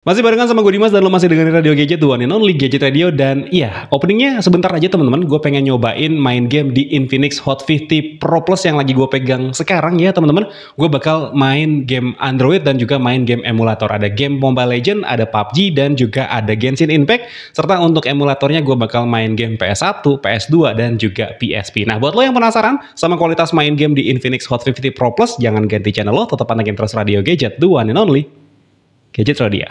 Masih barengan sama gue Dimas dan lo masih dengerin Radio Gadget, the one and only Gadget Radio. Dan iya, openingnya sebentar aja teman-teman. Gue pengen nyobain main game di Infinix Hot 50 Pro Plus yang lagi gue pegang sekarang ya teman-teman. Gue bakal main game Android dan juga main game emulator. Ada game Mobile Legends, ada PUBG, dan juga ada Genshin Impact. Serta untuk emulatornya gue bakal main game PS1, PS2, dan juga PSP. Nah buat lo yang penasaran sama kualitas main game di Infinix Hot 50 Pro Plus, jangan ganti channel lo, tetap pantengin terus Radio Gadget, the one and only Gadget Radio.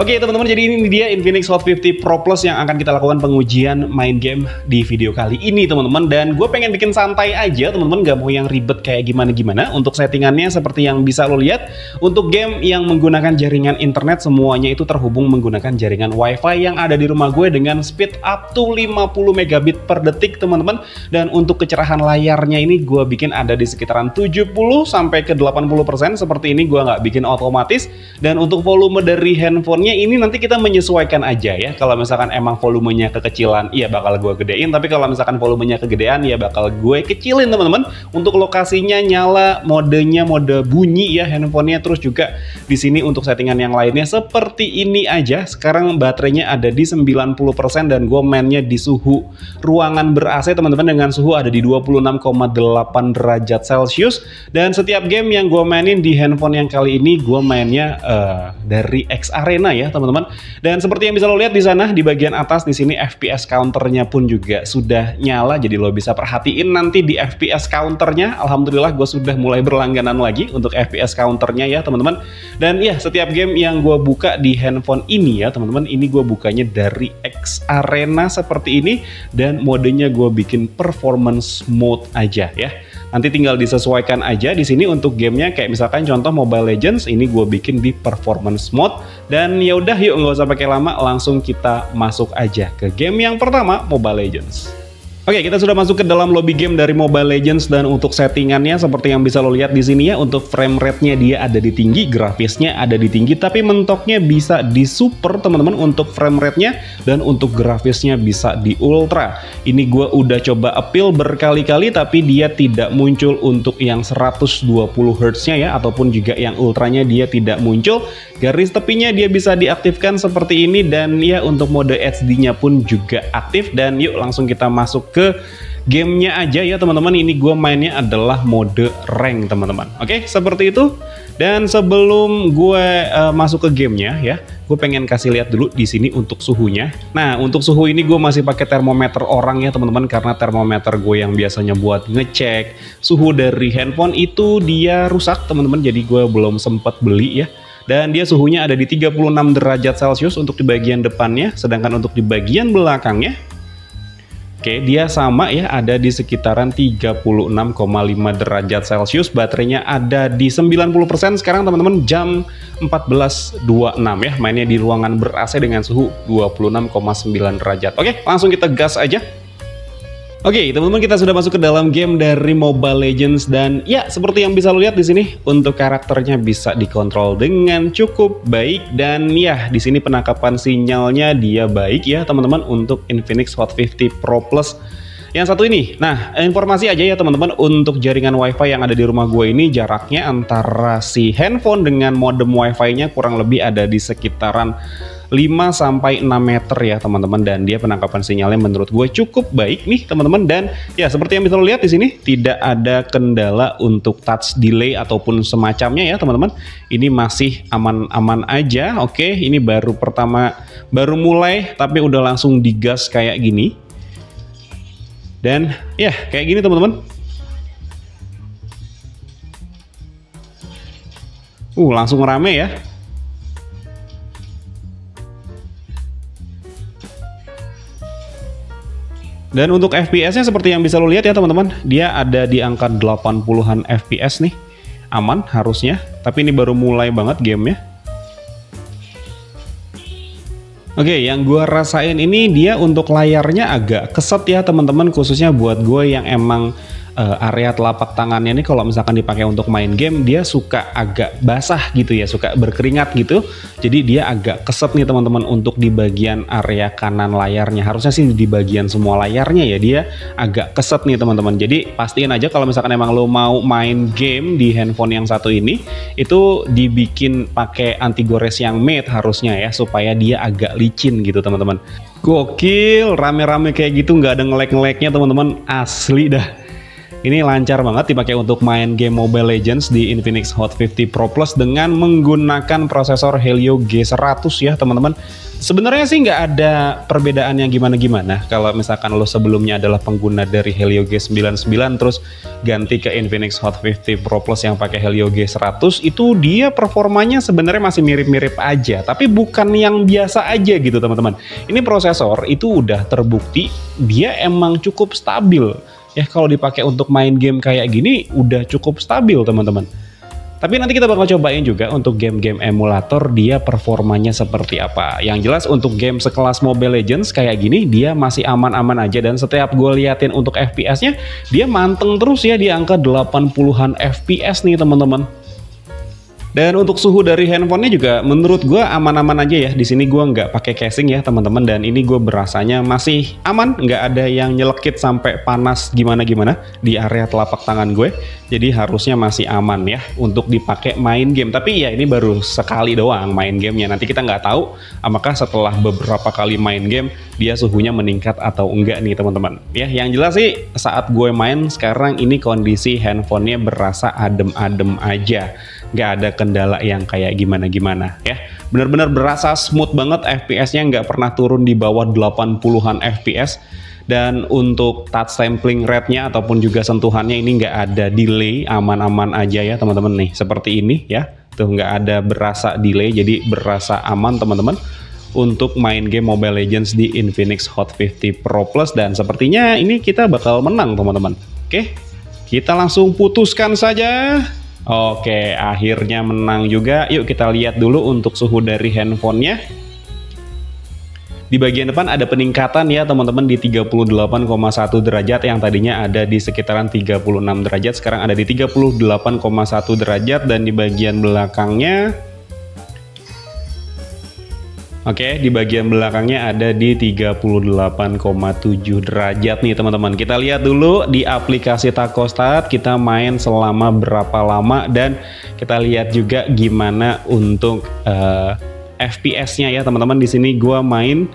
Oke teman-teman, jadi ini dia Infinix Hot 50 Pro Plus yang akan kita lakukan pengujian main game di video kali ini teman-teman. Dan gue pengen bikin santai aja teman-teman, gak mau yang ribet kayak gimana-gimana. Untuk settingannya seperti yang bisa lo lihat, untuk game yang menggunakan jaringan internet semuanya itu terhubung menggunakan jaringan wifi yang ada di rumah gue dengan speed up to 50 megabit per detik teman-teman. Dan untuk kecerahan layarnya ini gue bikin ada di sekitaran 70 sampai ke 80%. Seperti ini gue nggak bikin otomatis. Dan untuk volume dari handphone ini nanti kita menyesuaikan aja ya. Kalau misalkan emang volumenya kekecilan, iya bakal gue gedein. Tapi kalau misalkan volumenya kegedean, ya bakal gue kecilin teman-teman. Untuk lokasinya nyala, modenya mode bunyi ya handphonenya. Terus juga di sini untuk settingan yang lainnya seperti ini aja. Sekarang baterainya ada di 90% dan gue mainnya di suhu ruangan ber-AC teman-teman, dengan suhu ada di 26,8 derajat Celcius. Dan setiap game yang gue mainin di handphone yang kali ini, gue mainnya dari X Arena ya teman-teman. Dan seperti yang bisa lo lihat di sana di bagian atas di sini FPS counternya pun juga sudah nyala. Jadi lo bisa perhatiin nanti di FPS counternya. Alhamdulillah gue sudah mulai berlangganan lagi untuk FPS counternya ya teman-teman. Dan ya setiap game yang gue buka di handphone ini ya teman-teman, ini gue bukanya dari X Arena seperti ini. Dan modenya gue bikin performance mode aja ya. Nanti tinggal disesuaikan aja di sini untuk gamenya, kayak misalkan contoh Mobile Legends ini gue bikin di performance mode. Dan ya udah yuk nggak usah pakai lama, langsung kita masuk aja ke game yang pertama, Mobile Legends. Oke, kita sudah masuk ke dalam lobby game dari Mobile Legends. Dan untuk settingannya seperti yang bisa lo lihat di sini ya, untuk frame rate-nya dia ada di tinggi, grafisnya ada di tinggi, tapi mentoknya bisa di super teman-teman untuk frame rate-nya, dan untuk grafisnya bisa di ultra. Ini gue udah coba appeal berkali-kali tapi dia tidak muncul untuk yang 120 Hz-nya ya, ataupun juga yang ultranya dia tidak muncul. Garis tepinya dia bisa diaktifkan seperti ini, dan ya untuk mode HD-nya pun juga aktif. Dan yuk langsung kita masuk ke gamenya aja ya teman-teman. Ini gue mainnya adalah mode rank teman-teman. Oke, seperti itu. Dan sebelum gue masuk ke gamenya ya, gue pengen kasih lihat dulu di sini untuk suhunya. Nah untuk suhu ini gue masih pakai termometer orang ya teman-teman, karena termometer gue yang biasanya buat ngecek suhu dari handphone itu dia rusak teman-teman, jadi gue belum sempat beli ya. Dan dia suhunya ada di 36 derajat Celcius untuk di bagian depannya, sedangkan untuk di bagian belakangnya, oke, dia sama ya, ada di sekitaran 36,5 derajat Celcius. Baterainya ada di 90% sekarang teman-teman, jam 14.26 ya. Mainnya di ruangan ber-AC dengan suhu 26,9 derajat. Oke, langsung kita gas aja. Oke, teman-teman, kita sudah masuk ke dalam game dari Mobile Legends. Dan ya seperti yang bisa lo lihat di sini, untuk karakternya bisa dikontrol dengan cukup baik. Dan ya di sini penangkapan sinyalnya dia baik ya teman-teman untuk Infinix Hot 50 Pro Plus yang satu ini. Nah informasi aja ya teman-teman, untuk jaringan wifi yang ada di rumah gue ini, jaraknya antara si handphone dengan modem wifi-nya kurang lebih ada di sekitaran 5-6 meter ya teman-teman. Dan dia penangkapan sinyalnya menurut gue cukup baik nih teman-teman. Dan ya seperti yang bisa lo lihat di sini, tidak ada kendala untuk touch delay ataupun semacamnya ya teman-teman. Ini masih aman-aman aja. Oke, ini baru mulai tapi udah langsung digas kayak gini. Dan ya kayak gini teman-teman. Langsung rame ya. Dan untuk FPS-nya seperti yang bisa lo lihat ya teman-teman, dia ada di angka 80-an FPS nih. Aman harusnya, tapi ini baru mulai banget gamenya. Oke, yang gue rasain ini dia untuk layarnya agak keset ya teman-teman, khususnya buat gue yang emang area telapak tangannya ini kalau misalkan dipakai untuk main game dia suka agak basah gitu ya, suka berkeringat gitu. Jadi dia agak keset nih teman-teman untuk di bagian area kanan layarnya. Harusnya sih di bagian semua layarnya ya dia agak keset nih teman-teman. Jadi pastiin aja kalau misalkan emang lo mau main game di handphone yang satu ini itu dibikin pakai anti gores yang matte harusnya ya, supaya dia agak licin gitu teman-teman. Gokil, rame-rame kayak gitu nggak ada ngelek-ngeleknya teman-teman, asli dah. Ini lancar banget dipakai untuk main game Mobile Legends di Infinix Hot 50 Pro Plus dengan menggunakan prosesor Helio G100 ya teman-teman. Sebenarnya sih nggak ada perbedaan yang gimana-gimana. Kalau misalkan lo sebelumnya adalah pengguna dari Helio G99 terus ganti ke Infinix Hot 50 Pro Plus yang pakai Helio G100, itu dia performanya sebenarnya masih mirip-mirip aja. Tapi bukan yang biasa aja gitu teman-teman. Ini prosesor itu udah terbukti dia emang cukup stabil. Ya kalau dipakai untuk main game kayak gini udah cukup stabil teman-teman. Tapi nanti kita bakal cobain juga untuk game-game emulator dia performanya seperti apa. Yang jelas untuk game sekelas Mobile Legends kayak gini dia masih aman-aman aja, dan setiap gue liatin untuk FPS-nya dia manteng terus ya di angka 80-an FPS nih teman-teman. Dan untuk suhu dari handphonenya juga menurut gue aman-aman aja ya. Di sini gue nggak pakai casing ya teman-teman, dan ini gue berasanya masih aman, nggak ada yang nyelekit sampai panas gimana-gimana di area telapak tangan gue. Jadi harusnya masih aman ya untuk dipakai main game. Tapi ya ini baru sekali doang main gamenya. Nanti kita nggak tahu apakah setelah beberapa kali main game dia suhunya meningkat atau enggak nih teman-teman. Ya yang jelas sih saat gue main sekarang ini kondisi handphonenya berasa adem-adem aja. Nggak ada kendala yang kayak gimana-gimana ya. Benar-benar berasa smooth banget, FPS-nya nggak pernah turun di bawah 80-an FPS. Dan untuk touch sampling rate-nya ataupun juga sentuhannya ini nggak ada delay, aman-aman aja ya teman-teman nih. Seperti ini ya, tuh nggak ada berasa delay, jadi berasa aman teman-teman untuk main game Mobile Legends di Infinix Hot 50 Pro Plus. Dan sepertinya ini kita bakal menang teman-teman. Oke, kita langsung putuskan saja. Oke, akhirnya menang juga. Yuk kita lihat dulu untuk suhu dari handphonenya. Di bagian depan ada peningkatan ya teman-teman di 38,1 derajat, yang tadinya ada di sekitaran 36 derajat, sekarang ada di 38,1 derajat. Dan di bagian belakangnya, oke, di bagian belakangnya ada di 38,7 derajat nih teman-teman. Kita lihat dulu di aplikasi Thermostat kita main selama berapa lama, dan kita lihat juga gimana untuk FPS-nya ya teman-teman. Di sini gua main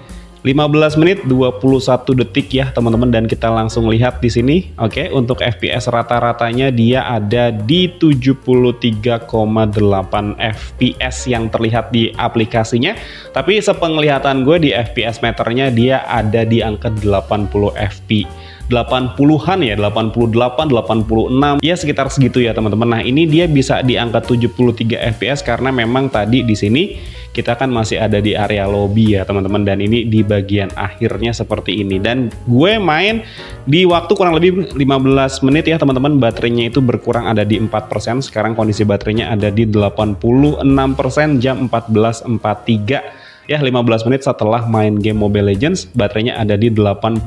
15 menit 21 detik ya teman-teman, dan kita langsung lihat di sini. Oke, untuk FPS rata-ratanya dia ada di 73,8 FPS yang terlihat di aplikasinya. Tapi sepenglihatan gue di FPS meternya dia ada di angka 80 FPS. 80-an ya, 88, 86 ya, sekitar segitu ya teman-teman. Nah, ini dia bisa di angka 73 FPS karena memang tadi di sini kita kan masih ada di area lobby ya teman-teman, dan ini di bagian akhirnya seperti ini. Dan gue main di waktu kurang lebih 15 menit ya teman-teman. Baterainya itu berkurang, ada di 4%. Sekarang kondisi baterainya ada di 86%, jam 14.43 ya, 15 menit setelah main game Mobile Legends baterainya ada di 86%.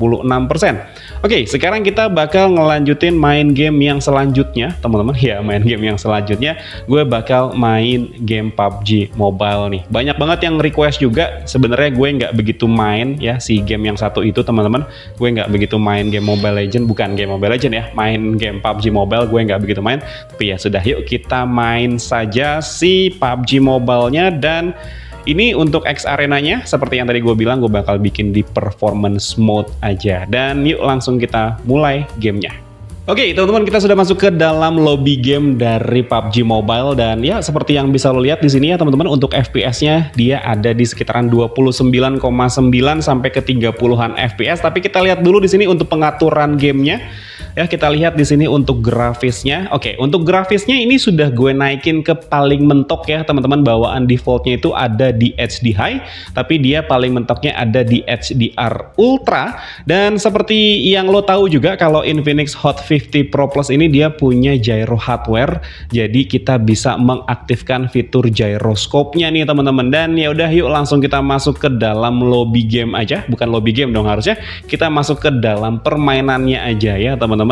Oke, sekarang kita bakal ngelanjutin main game yang selanjutnya teman-teman ya. Main game yang selanjutnya gue bakal main game PUBG Mobile nih. Banyak banget yang request juga. Sebenarnya gue nggak begitu main ya si game yang satu itu teman-teman. Gue nggak begitu main game Mobile Legends, bukan game Mobile Legends ya, main game PUBG Mobile gue nggak begitu main. Tapi ya sudah, yuk kita main saja si PUBG Mobile-nya. Dan ini untuk X arenanya seperti yang tadi gue bilang, gue bakal bikin di performance mode aja. Dan yuk langsung kita mulai gamenya. Oke teman-teman, kita sudah masuk ke dalam lobby game dari PUBG Mobile. Dan ya seperti yang bisa lo lihat di sini ya teman-teman, untuk FPS-nya dia ada di sekitaran 29,9 sampai ke 30-an FPS. Tapi kita lihat dulu di sini untuk pengaturan gamenya. Ya, kita lihat di sini untuk grafisnya. Oke, untuk grafisnya ini sudah gue naikin ke paling mentok ya teman-teman. Bawaan defaultnya itu ada di HD High, tapi dia paling mentoknya ada di HDR Ultra. Dan seperti yang lo tahu juga kalau Infinix Hot 50 Pro Plus ini dia punya gyro hardware. Jadi kita bisa mengaktifkan fitur gyroscope-nya nih teman-teman. Dan ya udah, yuk langsung kita masuk ke dalam lobby game aja. Bukan lobby game dong harusnya. Kita masuk ke dalam permainannya aja ya teman-teman.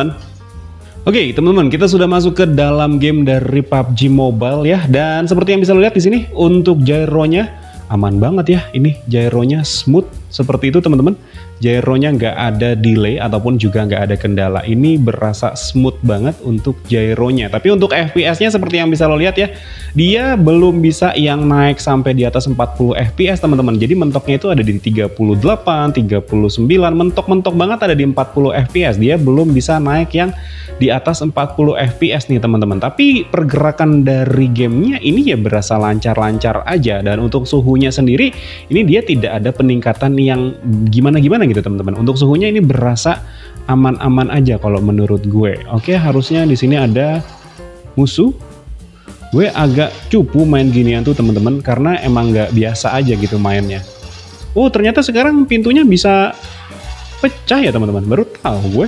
Oke, teman-teman, kita sudah masuk ke dalam game dari PUBG Mobile ya. Dan seperti yang bisa lo lihat di sini, untuk gyronya aman banget ya. Ini gyronya smooth seperti itu, teman-teman. Gyronya nggak ada delay ataupun juga nggak ada kendala. Ini berasa smooth banget untuk gyronya. Tapi untuk FPS-nya seperti yang bisa lo lihat ya, dia belum bisa yang naik sampai di atas 40 FPS, teman-teman. Jadi mentoknya itu ada di 38, 39, mentok-mentok banget ada di 40 FPS. Dia belum bisa naik yang di atas 40 FPS nih, teman-teman. Tapi pergerakan dari gamenya ini ya berasa lancar-lancar aja. Dan untuk suhunya sendiri, ini dia tidak ada peningkatan yang gimana-gimana gitu, teman-teman. Untuk suhunya ini berasa aman-aman aja kalau menurut gue. Oke, harusnya di sini ada musuh. Gue agak cupu main ginian tuh, teman-teman, karena emang nggak biasa aja gitu mainnya. Oh, ternyata sekarang pintunya bisa pecah ya, teman-teman. Baru tahu gue.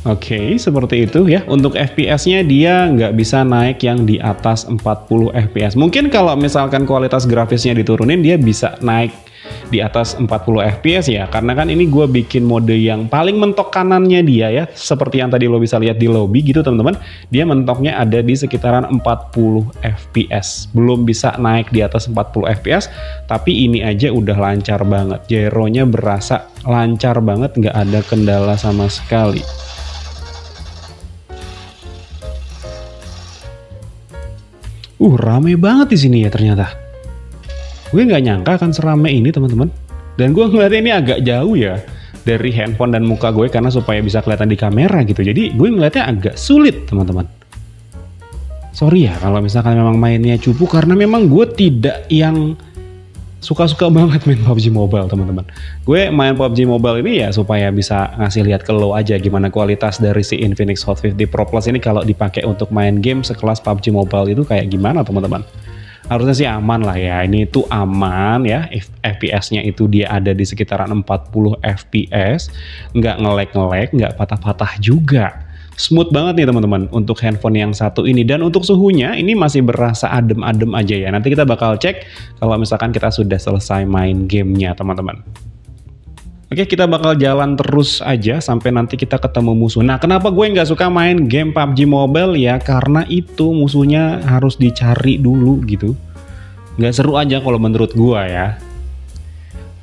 Oke, seperti itu ya. Untuk FPS-nya dia nggak bisa naik yang di atas 40 FPS. Mungkin kalau misalkan kualitas grafisnya diturunin, dia bisa naik di atas 40 FPS ya. Karena kan ini gue bikin mode yang paling mentok kanannya dia ya. Seperti yang tadi lo bisa lihat di lobby gitu, teman-teman. Dia mentoknya ada di sekitaran 40 FPS. Belum bisa naik di atas 40 FPS. Tapi ini aja udah lancar banget. Gyronya berasa lancar banget, nggak ada kendala sama sekali. Rame banget di sini ya ternyata. Gue nggak nyangka akan serame ini, teman-teman. Dan gue ngeliatnya ini agak jauh ya dari handphone dan muka gue karena supaya bisa kelihatan di kamera gitu. Jadi gue ngeliatnya agak sulit, teman-teman. Sorry ya kalau misalkan memang mainnya cupu, karena memang gue tidak yang suka-suka banget main PUBG Mobile, teman-teman. Gue main PUBG Mobile ini ya supaya bisa ngasih lihat ke lo aja gimana kualitas dari si Infinix Hot 50 Pro Plus ini kalau dipakai untuk main game sekelas PUBG Mobile itu kayak gimana, teman-teman. Harusnya sih aman lah ya, ini tuh aman ya. FPS-nya itu dia ada di sekitaran 40 FPS, nggak nge-lag, nggak patah-patah juga. Smooth banget nih, teman-teman, untuk handphone yang satu ini. Dan untuk suhunya ini masih berasa adem-adem aja ya. Nanti kita bakal cek kalau misalkan kita sudah selesai main gamenya, teman-teman. Oke, kita bakal jalan terus aja sampai nanti kita ketemu musuh. Nah, kenapa gue nggak suka main game PUBG Mobile ya? Karena itu musuhnya harus dicari dulu gitu. Nggak seru aja kalau menurut gue ya.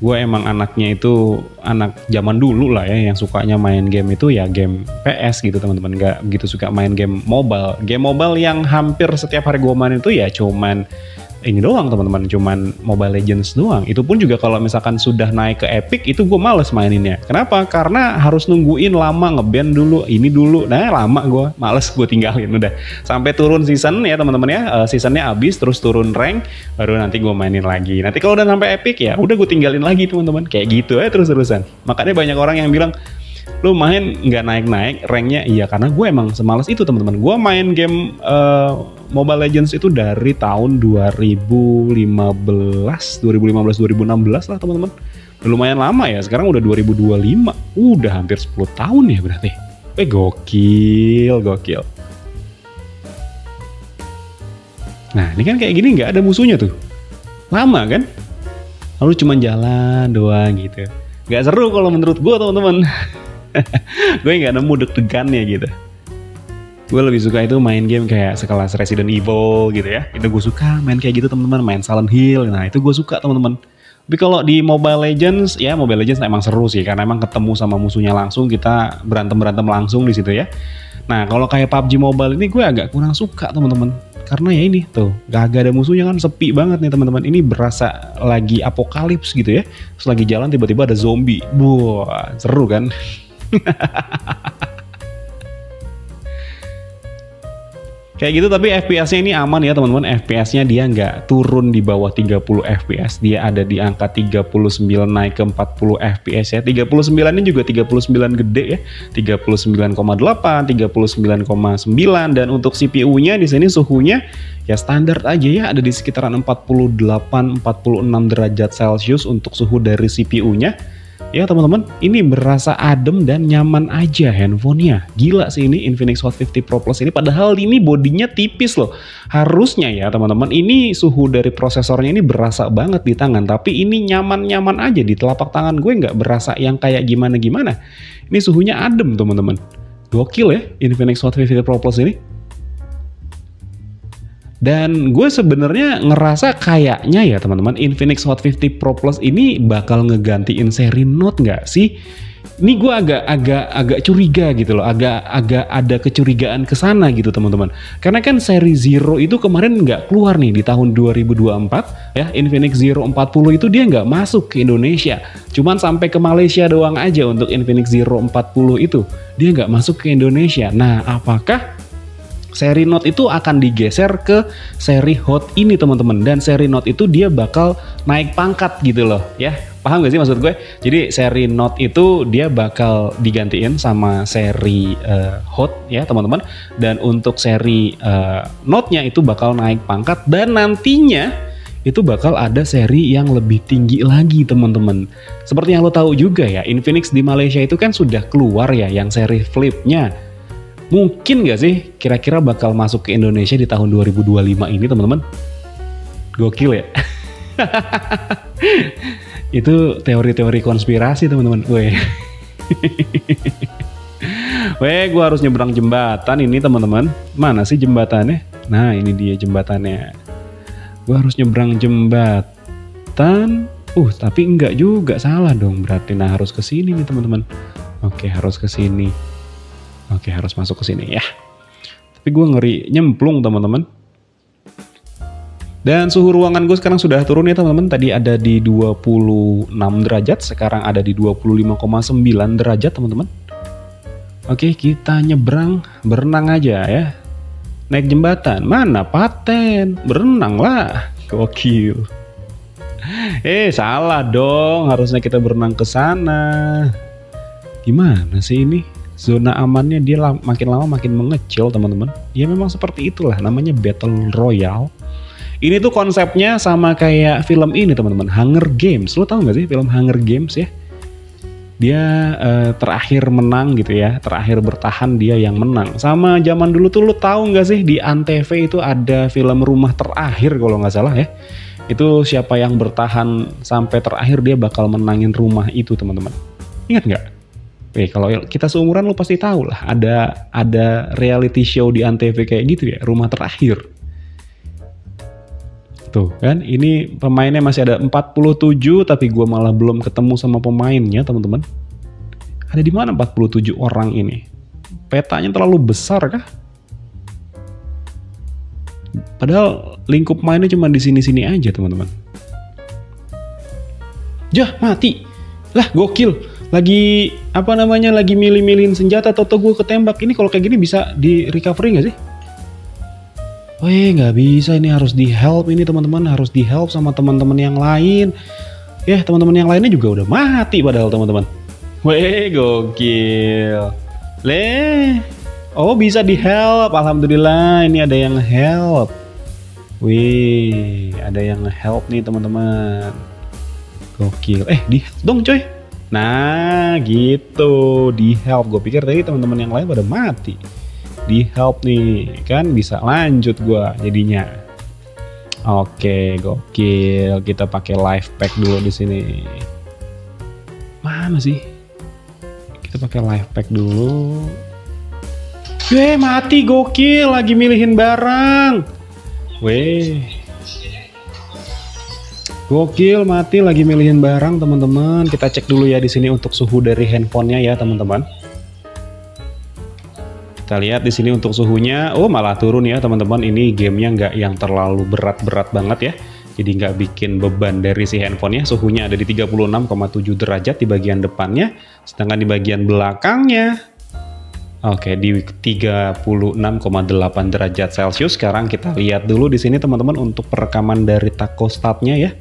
Gue emang anaknya itu anak zaman dulu lah ya, yang sukanya main game itu ya game PS gitu, teman-teman. Nggak begitu suka main game mobile. Game mobile yang hampir setiap hari gue main itu ya cuman ini doang, teman-teman, cuman Mobile Legends doang. Itu pun juga kalau misalkan sudah naik ke Epic itu gue males maininnya. Kenapa? Karena harus nungguin lama, ngeband dulu, ini dulu. Nah, lama gue, males gue tinggalin udah. Sampai turun season ya, teman-teman ya. Seasonnya habis, terus turun rank, baru nanti gue mainin lagi. Nanti kalau udah sampai Epic ya, udah gue tinggalin lagi, teman-teman. Kayak gitu ya terus-terusan. Makanya banyak orang yang bilang, lu main nggak naik-naik ranknya. Iya, karena gue emang semales itu, teman-teman. Gue main game Mobile Legends itu dari tahun 2015, 2016 lah, teman-teman. Lumayan lama ya, sekarang udah 2025. Udah hampir 10 tahun ya berarti. Gokil. Nah, ini kan kayak gini nggak ada musuhnya tuh. Lama kan? Lalu cuma jalan doang gitu. Nggak seru kalau menurut gue, teman-teman. Gue nggak nemu deg-degannya gitu. Gue lebih suka itu main game kayak sekelas Resident Evil gitu ya. Itu gue suka main kayak gitu, teman-teman. Main Silent Hill, nah itu gue suka, teman-teman. Tapi kalau di Mobile Legends, ya Mobile Legends emang seru sih. Karena emang ketemu sama musuhnya langsung, kita berantem-berantem langsung di situ ya. Nah, kalau kayak PUBG Mobile ini gue agak kurang suka, teman-teman. Karena ya ini tuh, gak ada musuhnya kan, sepi banget nih, teman-teman. Ini berasa lagi apokalips gitu ya. Terus lagi jalan tiba-tiba ada zombie. Wah, seru kan? Kayak gitu, tapi FPS-nya ini aman ya, teman-teman. FPS-nya dia nggak turun di bawah 30 FPS. Dia ada di angka 39 naik ke 40 FPS ya. 39 ini juga 39 gede ya. 39,8, 39,9, dan untuk CPU-nya di sini suhunya ya standar aja ya, ada di sekitaran 48, 46 derajat Celcius untuk suhu dari CPU-nya. ya teman-teman, ini berasa adem dan nyaman aja handphonenya. Gila sih ini Infinix Hot 50 Pro Plus ini, padahal ini bodinya tipis loh. Harusnya ya teman-teman, ini suhu dari prosesornya ini berasa banget di tangan, tapi ini nyaman-nyaman aja di telapak tangan gue, nggak berasa yang kayak gimana-gimana. Ini suhunya adem teman-teman. Gokil ya Infinix Hot 50 Pro Plus ini. Dan gue sebenarnya ngerasa kayaknya ya teman-teman, Infinix Hot 50 Pro Plus ini bakal ngegantiin seri Note nggak sih? Ini gue agak curiga gitu loh, agak ada kecurigaan ke sana gitu teman-teman. Karena kan seri Zero itu kemarin nggak keluar nih di tahun 2024 ya, Infinix Zero 40 itu dia nggak masuk ke Indonesia. Cuman sampai ke Malaysia doang aja untuk Infinix Zero 40 itu, dia nggak masuk ke Indonesia. Nah, apakah seri Note itu akan digeser ke seri Hot ini teman-teman, dan seri Note itu dia bakal naik pangkat gitu loh ya, paham gak sih maksud gue? Jadi seri Note itu dia bakal digantiin sama seri Hot ya teman-teman, dan untuk seri Note-nya itu bakal naik pangkat, dan nantinya itu bakal ada seri yang lebih tinggi lagi teman-teman. Seperti yang lo tahu juga ya, Infinix di Malaysia itu kan sudah keluar ya yang seri Flip-nya. Mungkin gak sih kira-kira bakal masuk ke Indonesia di tahun 2025 ini teman-teman? Gokil ya. Itu teori-teori konspirasi teman-teman. Weh. Weh, gue harus nyebrang jembatan ini teman-teman. Mana sih jembatannya? Nah, ini dia jembatannya. Gue harus nyebrang jembatan. Tapi enggak juga, salah dong berarti. Nah, harus ke sini nih teman-teman. Oke, harus ke sini. Oke, harus masuk ke sini ya. Tapi gue ngeri nyemplung teman-teman. Dan suhu ruangan gue sekarang sudah turun ya teman-teman. Tadi ada di 26 derajat, sekarang ada di 25,9 derajat teman-teman. Oke, kita nyebrang, berenang aja ya. Naik jembatan, mana paten, berenang lah. Gokil. Salah dong, harusnya kita berenang ke sana. Gimana sih ini? Zona amannya dia makin lama makin mengecil teman-teman. Ya memang seperti itulah, namanya Battle Royale. Ini tuh konsepnya sama kayak film ini teman-teman, Hunger Games. Lo tau gak sih film Hunger Games ya? Dia terakhir menang gitu ya, terakhir bertahan dia yang menang. Sama zaman dulu tuh lo tahu gak sih di Antv itu ada film Rumah Terakhir kalau nggak salah ya. Itu siapa yang bertahan sampai terakhir dia bakal menangin rumah itu teman-teman. Ingat nggak? Kalau kita seumuran lo pasti tahu lah, ada reality show di Antv kayak gitu ya, Rumah Terakhir. Tuh kan, ini pemainnya masih ada 47, tapi gue malah belum ketemu sama pemainnya teman-teman. Ada di mana 47 orang ini? Petanya terlalu besar kah? Padahal lingkup mainnya cuma di sini-sini aja teman-teman. Jah, mati. Lah, gokil. Lagi lagi milih-milihin senjata, atau gue ketembak. Ini kalau kayak gini bisa di recovery nggak sih? Nggak bisa, ini harus di help ini teman-teman, harus di help sama teman-teman yang lain. Ya, teman-teman yang lainnya juga udah mati padahal teman-teman. Gokil. Bisa di help, alhamdulillah ini ada yang help. Ada yang help nih teman-teman. Gokil. Di help dong coy. Nah gitu, di help. Gue pikir tadi teman-teman yang lain pada mati. Di help nih, kan bisa lanjut gue jadinya. Oke, gokil. Kita pakai life pack dulu di sini. Mana sih? Kita pakai life pack dulu. Mati, gokil. Lagi milihin barang. Gokil, mati lagi milihin barang teman-teman. Kita cek dulu ya di sini untuk suhu dari handphonenya ya teman-teman. Kita lihat di sini untuk suhunya, malah turun ya teman-teman. Ini gamenya nggak yang terlalu berat-berat banget ya. Jadi nggak bikin beban dari si handphonenya. Suhunya ada di 36,7 derajat di bagian depannya, sedangkan di bagian belakangnya di 36,8 derajat Celcius. Sekarang kita lihat dulu di sini teman-teman untuk perekaman dari thermostatnya ya.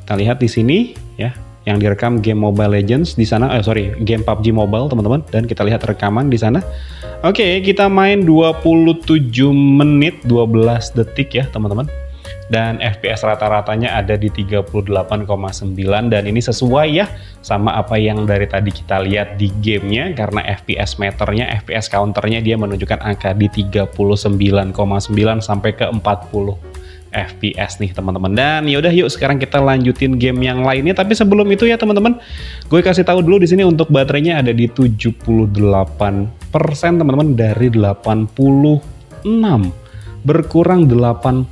Kita lihat di sini ya, yang direkam game Mobile Legends di sana, game PUBG Mobile teman-teman, dan kita lihat rekaman di sana. Kita main 27 menit 12 detik ya teman-teman. dan FPS rata-ratanya ada di 38,9 dan ini sesuai ya sama apa yang dari tadi kita lihat di gamenya, karena FPS meternya, FPS counternya dia menunjukkan angka di 39,9 sampai ke 40 FPS nih teman-teman. Dan yaudah yuk sekarang kita lanjutin game yang lainnya, tapi sebelum itu ya teman-teman, gue kasih tahu dulu di sini untuk baterainya ada di 78% teman-teman dari 86, berkurang 8%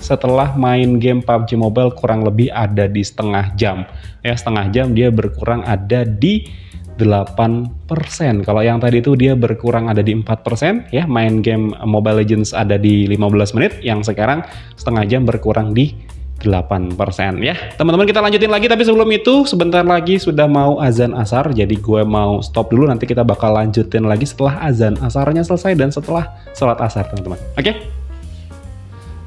setelah main game PUBG Mobile kurang lebih ada di setengah jam. Ya, setengah jam dia berkurang ada di 8%. Kalau yang tadi itu dia berkurang ada di 4%, ya main game Mobile Legends ada di 15 menit, yang sekarang setengah jam berkurang di 8% ya. Teman-teman kita lanjutin lagi, tapi sebelum itu sebentar lagi sudah mau azan asar, jadi gue mau stop dulu, nanti kita bakal lanjutin lagi setelah azan asarnya selesai dan setelah sholat asar teman-teman. Oke?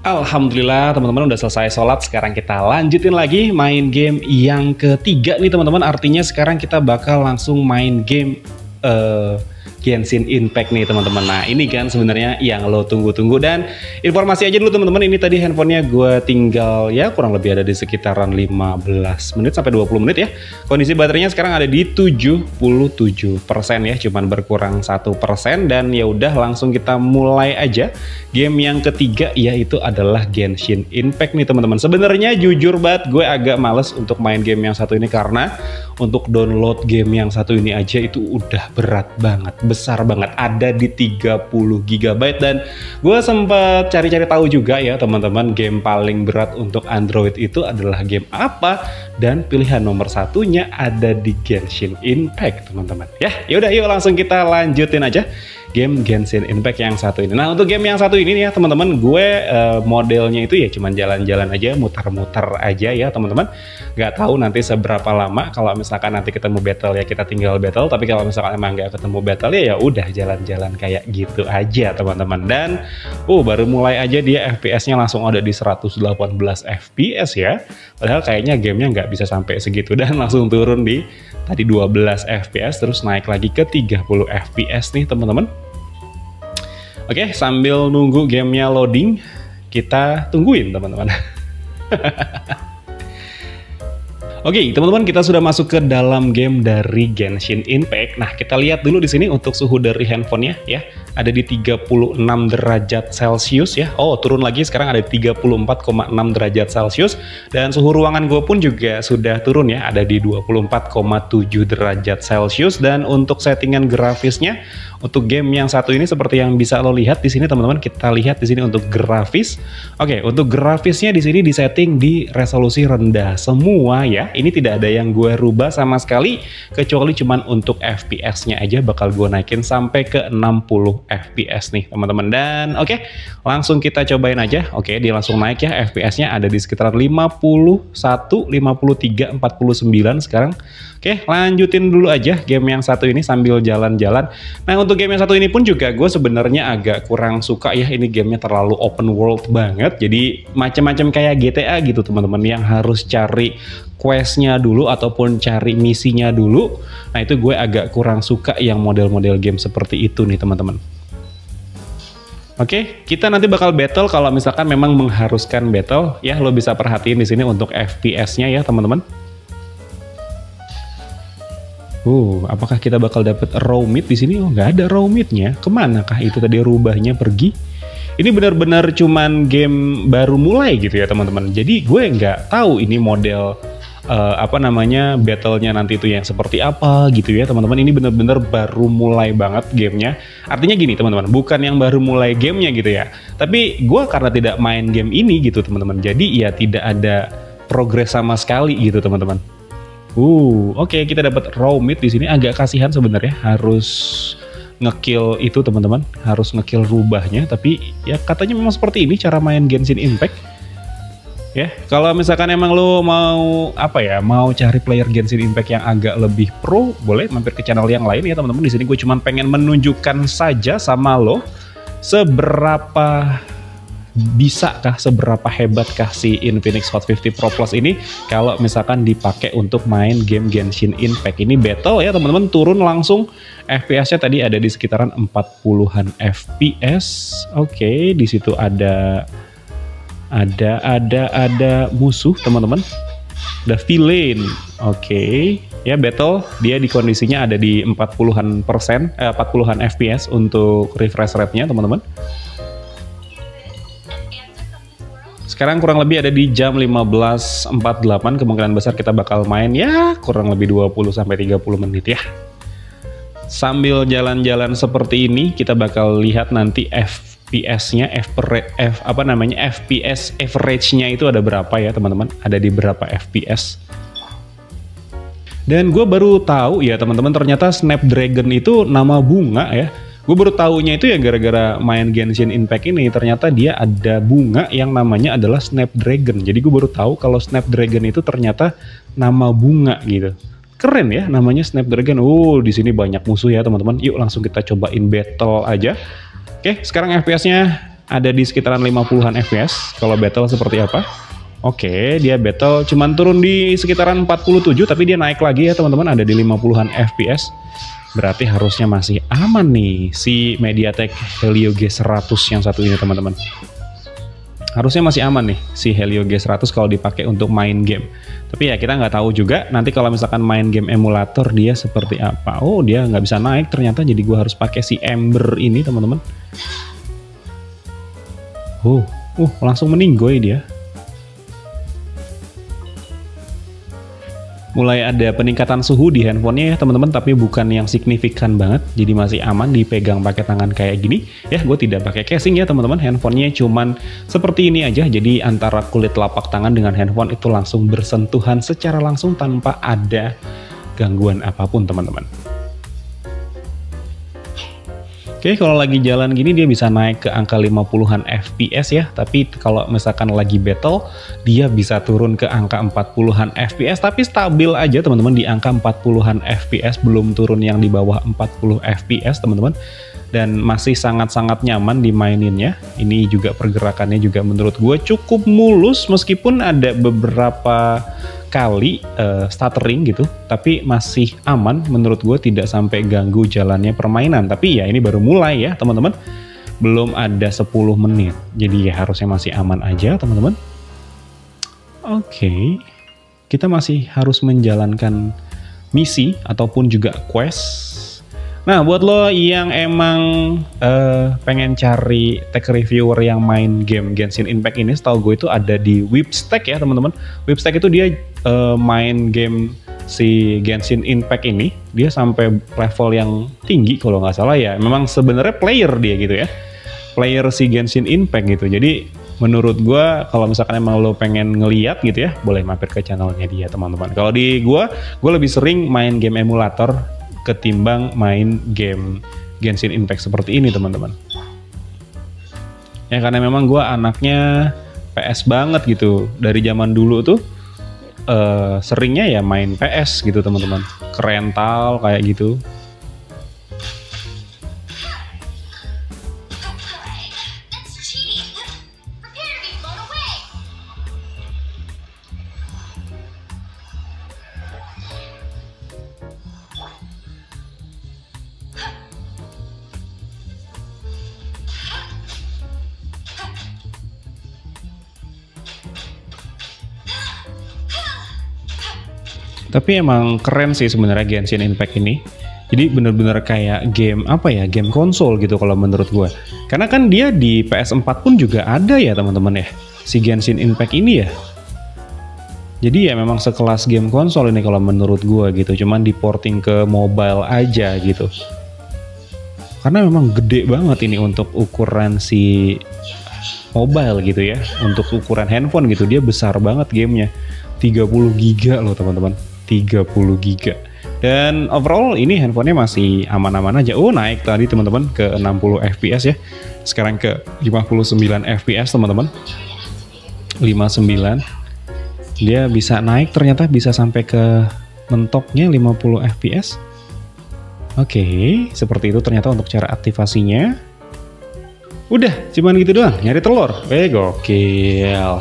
Alhamdulillah teman-teman udah selesai sholat, sekarang kita lanjutin lagi main game yang ketiga nih teman-teman. Artinya sekarang kita bakal langsung main game Genshin Impact nih teman-teman. Nah ini kan sebenarnya yang lo tunggu-tunggu, dan informasi aja dulu teman-teman, ini tadi handphonenya gue tinggal ya kurang lebih ada di sekitaran 15 menit sampai 20 menit ya. Kondisi baterainya sekarang ada di 77% ya, cuman berkurang 1%, dan ya udah langsung kita mulai aja game yang ketiga, yaitu adalah Genshin Impact nih teman-teman. Sebenarnya jujur banget gue agak males untuk main game yang satu ini, karena untuk download game yang satu ini aja itu udah berat banget, besar banget, ada di 30 GB, dan gue sempat cari-cari tahu juga ya teman-teman, game paling berat untuk Android itu adalah game apa, dan pilihan nomor satunya ada di Genshin Impact teman-teman. Ya yaudah yuk langsung kita lanjutin aja game Genshin Impact yang satu ini. Nah untuk game yang satu ini nih ya teman-teman, gue modelnya itu ya cuman jalan-jalan aja, muter-muter aja ya teman-teman. Gak tahu nanti seberapa lama, kalau misalkan nanti ketemu battle ya kita tinggal battle, tapi kalau misalkan emang gak ketemu battle ya udah jalan-jalan kayak gitu aja teman-teman. Dan baru mulai aja dia FPS-nya langsung ada di 118 FPS ya, padahal kayaknya gamenya nggak bisa sampai segitu, dan langsung turun di tadi 12 FPS terus naik lagi ke 30 FPS nih teman-teman. Oke, sambil nunggu gamenya loading, kita tungguin teman-teman. Oke, teman-teman, kita sudah masuk ke dalam game dari Genshin Impact. Nah, kita lihat dulu di sini untuk suhu dari handphonenya ya. Ada di 36 derajat Celcius ya. Oh, turun lagi sekarang ada di 34,6 derajat Celcius. Dan suhu ruangan gue pun juga sudah turun ya, ada di 24,7 derajat Celcius. Dan untuk settingan grafisnya untuk game yang satu ini seperti yang bisa lo lihat di sini teman-teman, kita lihat di sini untuk grafis. Oke, untuk grafisnya di sini disetting di resolusi rendah semua ya. Ini tidak ada yang gue rubah sama sekali, kecuali cuman untuk FPS-nya aja bakal gue naikin sampai ke 60 FPS nih teman-teman. Dan oke, langsung kita cobain aja. Oke, dia langsung naik ya, FPS-nya ada di sekitar 51, 53, 49 sekarang. Oke, lanjutin dulu aja game yang satu ini sambil jalan-jalan. Nah, untuk game yang satu ini pun juga gue sebenarnya agak kurang suka ya. Ini gamenya terlalu open world banget. Jadi macam-macam kayak GTA gitu teman-teman, yang harus cari questnya dulu ataupun cari misinya dulu. Nah, itu gue agak kurang suka yang model-model game seperti itu nih teman-teman. Oke, kita nanti bakal battle kalau misalkan memang mengharuskan battle ya. Lo bisa perhatiin di sini untuk FPS-nya ya teman-teman. Apakah kita bakal dapet raw meat di sini? Oh, nggak ada raw meatnya. Kemana kah itu tadi rubahnya pergi? Ini benar-benar cuman game baru mulai gitu ya teman-teman. Jadi gue nggak tahu ini model battle-nya nanti itu yang seperti apa gitu ya teman-teman. Ini benar-benar baru mulai banget gamenya. Artinya gini teman-teman, bukan yang baru mulai gamenya gitu ya. Tapi gue karena tidak main game ini gitu teman-teman, jadi ya tidak ada progres sama sekali gitu teman-teman. Oke, kita dapat raw meat di sini. Agak kasihan sebenarnya, harus ngekill itu teman-teman, harus ngekill rubahnya. Tapi ya katanya memang seperti ini cara main Genshin Impact. Ya, kalau misalkan emang lo mau mau cari player Genshin Impact yang agak lebih pro, boleh mampir ke channel yang lain ya teman-teman. Di sini gue cuma pengen menunjukkan saja sama lo seberapa bisakah, seberapa hebatkah si Infinix Hot 50 Pro Plus ini kalau misalkan dipakai untuk main game Genshin Impact. Ini battle ya teman-teman, turun langsung FPS-nya tadi ada di sekitaran 40-an FPS. Oke, di situ ada Ada musuh teman-teman. Ada villain. Oke. Ya, battle dia di kondisinya ada di 40-an FPS untuk refresh rate-nya teman-teman. Sekarang kurang lebih ada di jam 15.48, kemungkinan besar kita bakal main ya kurang lebih 20-30 menit ya. Sambil jalan-jalan seperti ini kita bakal lihat nanti FPS-nya, FPS average-nya itu ada berapa ya teman-teman, ada di berapa FPS. Dan gue baru tahu ya teman-teman, ternyata Snapdragon itu nama bunga ya. Gue baru tahunya itu ya gara-gara main Genshin Impact ini, ternyata dia ada bunga yang namanya adalah Snapdragon. Jadi gue baru tahu kalau Snapdragon itu ternyata nama bunga gitu. Keren ya namanya Snapdragon. Di sini banyak musuh ya teman-teman. Yuk langsung kita cobain battle aja. Oke, sekarang FPS-nya ada di sekitaran 50-an FPS. Kalau battle seperti apa? Oke, dia battle cuman turun di sekitaran 47, tapi dia naik lagi ya teman-teman, ada di 50-an FPS. Berarti harusnya masih aman nih si MediaTek Helio G100 yang satu ini teman-teman. Harusnya masih aman nih si Helio G100 kalau dipakai untuk main game. Tapi ya kita nggak tahu juga nanti kalau misalkan main game emulator dia seperti apa. Dia nggak bisa naik ternyata, jadi gua harus pakai si Ember ini teman-teman. Langsung meninggoy dia. Mulai ada peningkatan suhu di handphonenya ya teman-teman, tapi bukan yang signifikan banget, jadi masih aman dipegang pakai tangan kayak gini ya. Gue tidak pakai casing ya teman-teman, handphonenya cuman seperti ini aja, jadi antara kulit telapak tangan dengan handphone itu langsung bersentuhan secara langsung tanpa ada gangguan apapun teman-teman. Oke, kalau lagi jalan gini dia bisa naik ke angka 50-an FPS ya, tapi kalau misalkan lagi battle dia bisa turun ke angka 40-an FPS, tapi stabil aja teman-teman di angka 40-an FPS, belum turun yang di bawah 40 FPS teman-teman, dan masih sangat-sangat nyaman dimaininnya. Ini juga pergerakannya juga menurut gue cukup mulus meskipun ada beberapa kali stuttering gitu, tapi masih aman menurut gue, tidak sampai ganggu jalannya permainan. Tapi ya ini baru mulai ya teman-teman, belum ada 10 menit, jadi ya harusnya masih aman aja teman-teman. Oke, kita masih harus menjalankan misi ataupun juga quest. Nah, buat lo yang emang pengen cari tech reviewer yang main game Genshin Impact ini, setahu gue itu ada di Whipstack ya teman-teman. Whipstack itu dia main game si Genshin Impact ini, dia sampai level yang tinggi kalau nggak salah ya. Memang sebenarnya player dia gitu ya, player si Genshin Impact gitu. Jadi menurut gue kalau misalkan emang lo pengen ngeliat gitu ya, boleh mampir ke channelnya dia teman-teman. Kalau di gue lebih sering main game emulator ketimbang main game Genshin Impact seperti ini teman-teman. Ya karena memang gue anaknya PS banget gitu. Dari zaman dulu tuh seringnya ya main PS gitu teman-teman. Kerental kayak gitu. Tapi emang keren sih sebenarnya Genshin Impact ini. Jadi bener-bener kayak game apa ya, game konsol gitu kalau menurut gue. Karena kan dia di PS4 pun juga ada ya teman-teman ya, si Genshin Impact ini ya. Jadi ya memang sekelas game konsol ini kalau menurut gue gitu. Cuman di porting ke mobile aja gitu. Karena memang gede banget ini untuk ukuran si mobile gitu ya. Untuk ukuran handphone gitu, dia besar banget gamenya. 30 GB loh teman-teman. 30 GB. Dan overall ini handphonenya masih aman-aman aja. Naik tadi teman-teman ke 60 FPS ya. Sekarang ke 59 FPS teman-teman. 59. Dia bisa naik, ternyata bisa sampai ke mentoknya 50 FPS. Oke, seperti itu ternyata untuk cara aktivasinya. Udah, cuman gitu doang, nyari telur. Gokil.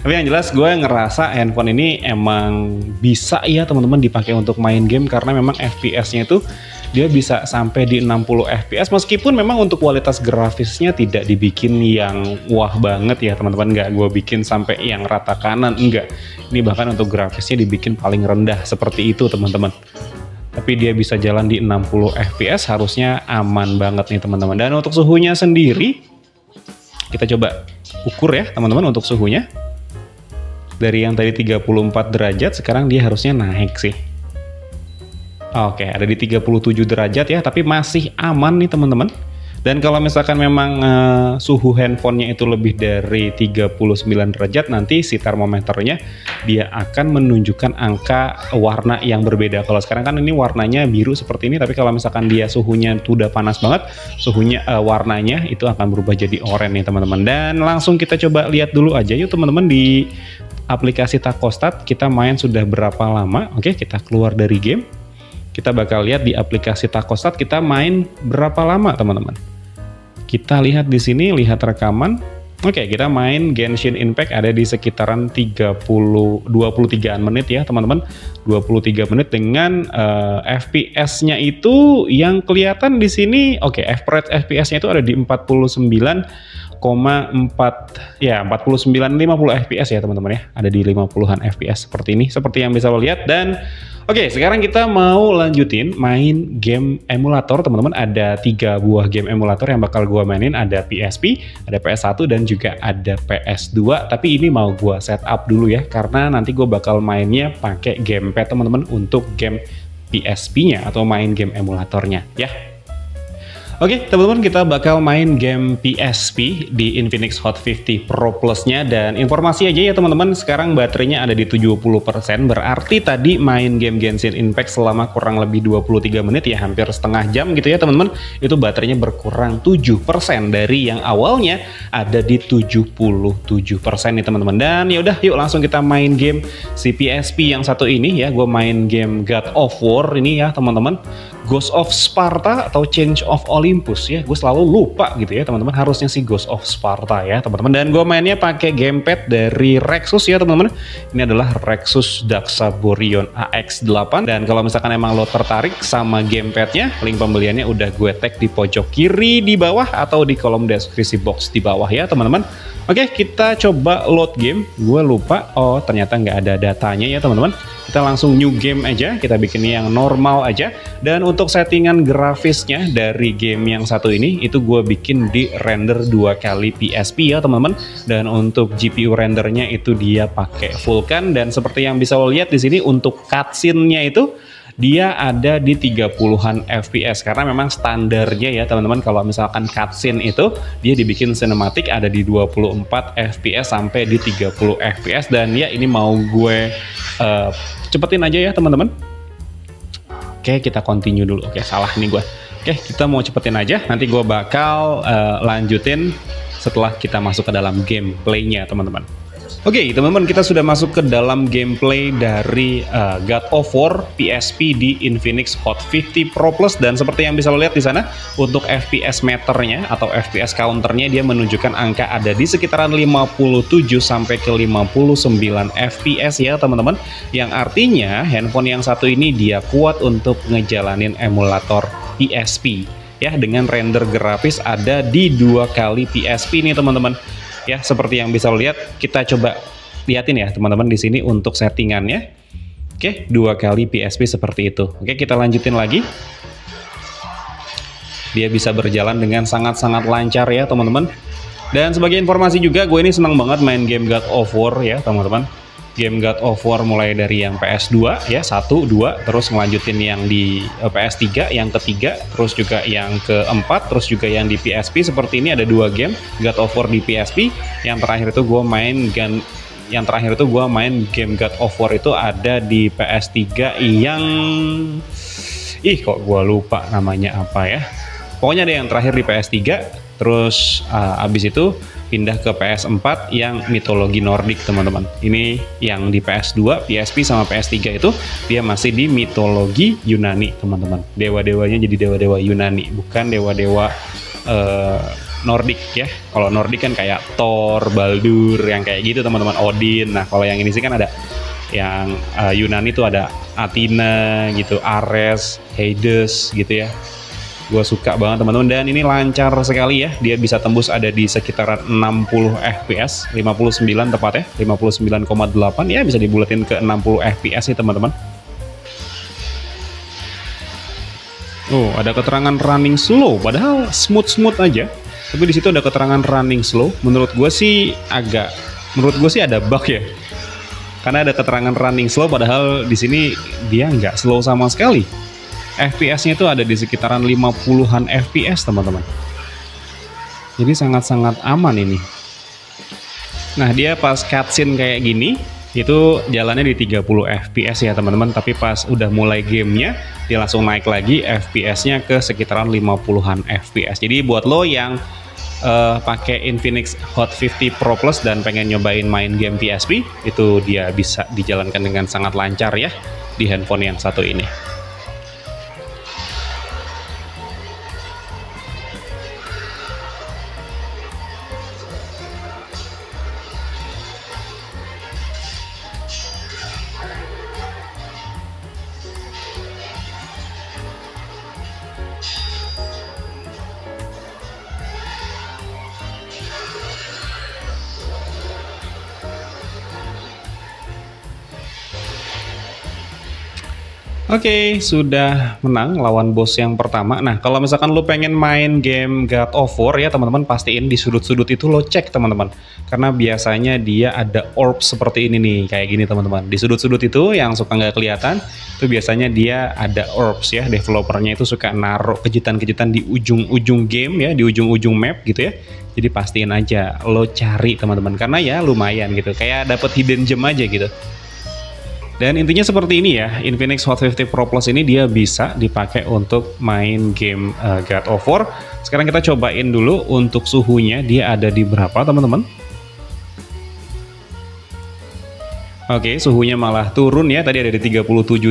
Tapi yang jelas gue ngerasa handphone ini emang bisa ya teman-teman dipakai untuk main game, karena memang FPS-nya itu dia bisa sampai di 60 fps, meskipun memang untuk kualitas grafisnya tidak dibikin yang wah banget ya teman-teman, nggak gue bikin sampai yang rata kanan, enggak. Ini bahkan untuk grafisnya dibikin paling rendah seperti itu teman-teman. Tapi dia bisa jalan di 60 fps, harusnya aman banget nih teman-teman. Dan untuk suhunya sendiri, kita coba ukur ya teman-teman untuk suhunya. Dari yang tadi 34 derajat, sekarang dia harusnya naik sih. Oke, ada di 37 derajat ya, tapi masih aman nih teman-teman. Dan kalau misalkan memang suhu handphonenya itu lebih dari 39 derajat, nanti si termometernya dia akan menunjukkan angka warna yang berbeda. Kalau sekarang kan ini warnanya biru seperti ini, tapi kalau misalkan dia suhunya itu udah panas banget, suhunya warnanya itu akan berubah jadi oranye nih teman-teman. Dan langsung kita coba lihat dulu aja yuk teman-teman di aplikasi Tacostat, kita main sudah berapa lama. Oke, kita keluar dari game. Kita bakal lihat di aplikasi Tacostat kita main berapa lama teman-teman. Kita lihat di sini, lihat rekaman. Oke, kita main Genshin Impact ada di sekitaran 23-an menit ya teman-teman. 23 menit dengan FPS-nya itu yang kelihatan di sini. Oke, FPS-nya itu ada di 49,4 ya, 49 50 fps ya teman-teman ya. Ada di 50-an fps seperti ini, seperti yang bisa lo lihat. Dan oke, sekarang kita mau lanjutin main game emulator teman-teman. Ada 3 buah game emulator yang bakal gua mainin, ada PSP, ada PS1 dan juga ada PS2. Tapi ini mau gua setup dulu ya, karena nanti gua bakal mainnya pakai gamepad teman-teman untuk game PSP-nya atau main game emulatornya ya. Oke teman-teman, kita bakal main game PSP di Infinix Hot 50 Pro Plus-nya. Dan informasi aja ya teman-teman, sekarang baterainya ada di 70%, berarti tadi main game Genshin Impact selama kurang lebih 23 menit ya, hampir setengah jam gitu ya teman-teman, itu baterainya berkurang 7% dari yang awalnya ada di 77% nih teman-teman. Dan yaudah, yuk langsung kita main game si PSP yang satu ini ya. Gue main game God of War ini ya teman-teman, Ghost of Sparta atau Change of Olympus ya, gue selalu lupa gitu ya teman-teman, harusnya sih Ghost of Sparta ya teman-teman. Dan gue mainnya pakai gamepad dari Rexus ya teman-teman. Ini adalah Rexus Daxaburion AX8. Dan kalau misalkan emang lo tertarik sama gamepadnya, link pembeliannya udah gue tag di pojok kiri di bawah atau di kolom deskripsi box di bawah ya teman-teman. Oke, kita coba load game. Gue lupa, oh ternyata nggak ada datanya ya teman-teman. Kita langsung new game aja, kita bikin yang normal aja. Dan untuk settingan grafisnya dari game yang satu ini, itu gue bikin di render 2 kali PSP ya teman-teman. Dan untuk GPU rendernya itu dia pakai Vulkan. Dan seperti yang bisa lo lihat di sini, untuk cutscene-nya itu dia ada di 30-an fps, karena memang standarnya ya teman-teman, kalau misalkan cutscene itu dia dibikin sinematik ada di 24 fps sampai di 30 fps. Dan ya ini mau gue cepetin aja ya teman-teman. Oke, kita continue dulu. Oke, salah nih gue. Oke, kita mau cepetin aja, nanti gue bakal lanjutin setelah kita masuk ke dalam gameplaynya teman-teman. Oke teman-teman, kita sudah masuk ke dalam gameplay dari God of War PSP di Infinix Hot 50 Pro Plus. Dan seperti yang bisa lo lihat di sana, untuk FPS meternya atau FPS counternya dia menunjukkan angka ada di sekitaran 57 sampai ke 59 FPS ya teman-teman. Yang artinya handphone yang satu ini dia kuat untuk ngejalanin emulator PSP ya, dengan render grafis ada di 2 kali PSP nih teman-teman. Ya, seperti yang bisa lo lihat, kita coba liatin ya teman-teman di sini untuk settingannya. Oke, 2 kali PSP seperti itu. Oke, kita lanjutin lagi. Dia bisa berjalan dengan sangat-sangat lancar ya teman-teman. Dan sebagai informasi juga, gue ini senang banget main game God of War ya teman-teman. Game God of War mulai dari yang PS2 ya, 1, 2, terus ngelanjutin yang di PS3, yang ketiga, terus juga yang keempat, terus juga yang di PSP. Seperti ini ada 2 game God of War di PSP. Yang terakhir itu gue main game God of War itu ada di PS3 yang kok gue lupa namanya apa ya. Pokoknya ada yang terakhir di PS3, terus abis itu pindah ke PS4 yang mitologi Nordik teman-teman. Ini yang di PS2, PSP sama PS3 itu dia masih di mitologi Yunani teman-teman. Dewa-dewanya jadi dewa-dewa Yunani, bukan dewa-dewa Nordic ya. Kalau Nordic kan kayak Thor, Baldur, yang kayak gitu teman-teman, Odin. Nah kalau yang ini sih kan ada yang Yunani tuh ada Athena gitu, Ares, Hades gitu ya. Gue suka banget teman-teman, dan ini lancar sekali ya, dia bisa tembus ada di sekitaran 60 fps, 59 tepatnya, 59,8 ya, bisa dibuletin ke 60 fps ya teman-teman. Oh, ada keterangan running slow, padahal smooth aja, tapi di situ ada keterangan running slow. Menurut gue sih ada bug ya, karena ada keterangan running slow, padahal di sini dia nggak slow sama sekali. FPS-nya itu ada di sekitaran 50-an FPS teman-teman. Jadi sangat-sangat aman ini. Nah dia pas cutscene kayak gini itu jalannya di 30 FPS ya teman-teman. Tapi pas udah mulai gamenya dia langsung naik lagi FPS-nya ke sekitaran 50-an FPS. Jadi buat lo yang pakai Infinix Hot 50 Pro Plus dan pengen nyobain main game PSP, itu dia bisa dijalankan dengan sangat lancar ya di handphone yang satu ini. Oke, sudah menang lawan bos yang pertama. Nah, kalau misalkan lo pengen main game God of War ya teman-teman, pastiin di sudut-sudut itu lo cek teman-teman. Karena biasanya dia ada orb seperti ini nih, kayak gini teman-teman. Di sudut-sudut itu yang suka nggak kelihatan, itu biasanya dia ada orbs ya. Developernya itu suka naruh kejutan-kejutan di ujung-ujung game ya, di ujung-ujung map gitu ya. Jadi pastiin aja lo cari teman-teman, karena ya lumayan gitu, kayak dapet hidden gem aja gitu. Dan intinya seperti ini ya, Infinix Hot 50 Pro Plus ini dia bisa dipakai untuk main game God of War. Sekarang kita cobain dulu untuk suhunya, dia ada di berapa teman-teman? Oke, suhunya malah turun ya, tadi ada di 37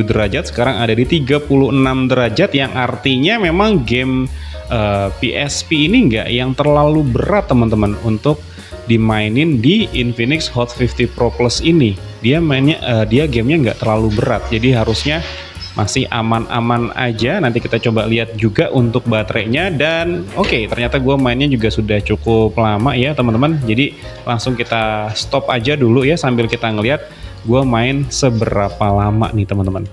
derajat, sekarang ada di 36 derajat, yang artinya memang game PSP ini nggak yang terlalu berat teman-teman untuk dimainin di Infinix Hot 50 Pro Plus ini. Dia gamenya nggak terlalu berat, jadi harusnya masih aman-aman aja. Nanti kita coba lihat juga untuk baterainya. Dan oke, ternyata gue mainnya juga sudah cukup lama ya teman-teman, jadi langsung kita stop aja dulu ya sambil kita ngelihat gue main seberapa lama nih teman-teman.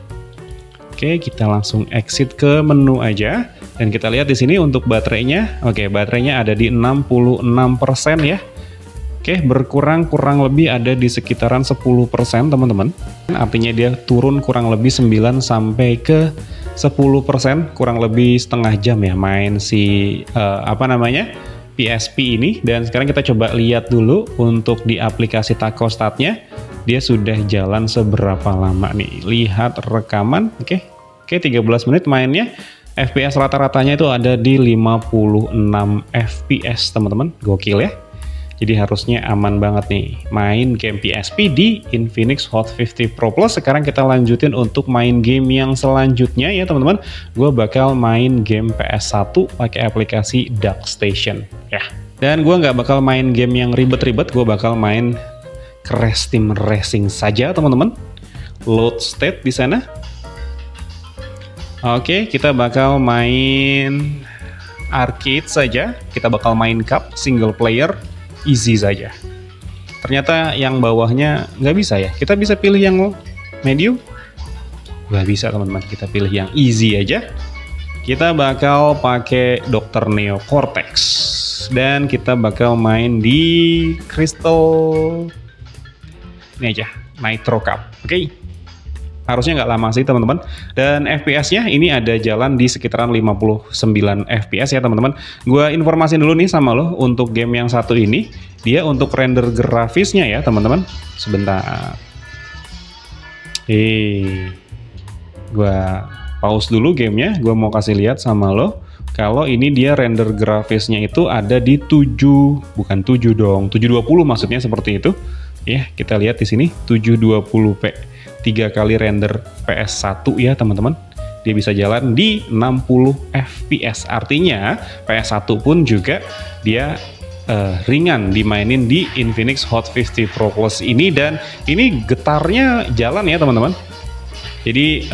Oke, kita langsung exit ke menu aja dan kita lihat di sini untuk baterainya. Oke, baterainya ada di 66% ya. Oke, berkurang kurang lebih ada di sekitaran 10% teman-teman. Artinya dia turun kurang lebih 9 sampai ke 10%, kurang lebih setengah jam ya main si PSP ini. Dan sekarang kita coba lihat dulu untuk di aplikasi Thermostat-nya, dia sudah jalan seberapa lama nih. Lihat rekaman. Oke, 13 menit mainnya. FPS rata-ratanya itu ada di 56 FPS teman-teman. Gokil ya. Jadi harusnya aman banget nih main game PSP di Infinix Hot 50 Pro Plus. Sekarang kita lanjutin untuk main game yang selanjutnya ya teman-teman. Gue bakal main game PS1 pakai aplikasi DuckStation ya. Dan gue nggak bakal main game yang ribet-ribet, gue bakal main Crash Team Racing saja teman-teman. Load state di sana. Oke, kita bakal main arcade saja. Kita bakal main cup single player. Easy saja. Ternyata yang bawahnya nggak bisa ya. Kita bisa pilih yang medium. Nggak bisa teman-teman. Kita pilih yang easy aja. Kita bakal pakai Dr. Neo Cortex. Dan kita bakal main di Crystal. Ini aja. Nitro Cup. Oke. Harusnya nggak lama sih teman-teman. Dan FPS-nya ini ada jalan di sekitaran 59 FPS ya teman-teman. Gue informasin dulu nih sama lo untuk game yang satu ini. Dia untuk render grafisnya ya teman-teman. Sebentar. Gue pause dulu gamenya. Gue mau kasih lihat sama lo. Kalau ini dia render grafisnya itu ada di 7 dong. 720 maksudnya seperti itu. Ya, kita lihat di sini 720p. 3 kali render PS1 ya teman-teman. dia bisa jalan di 60 fps. Artinya PS1 pun juga dia ringan dimainin di Infinix Hot 50 Pro Plus ini, dan ini getarnya jalan ya teman-teman. Jadi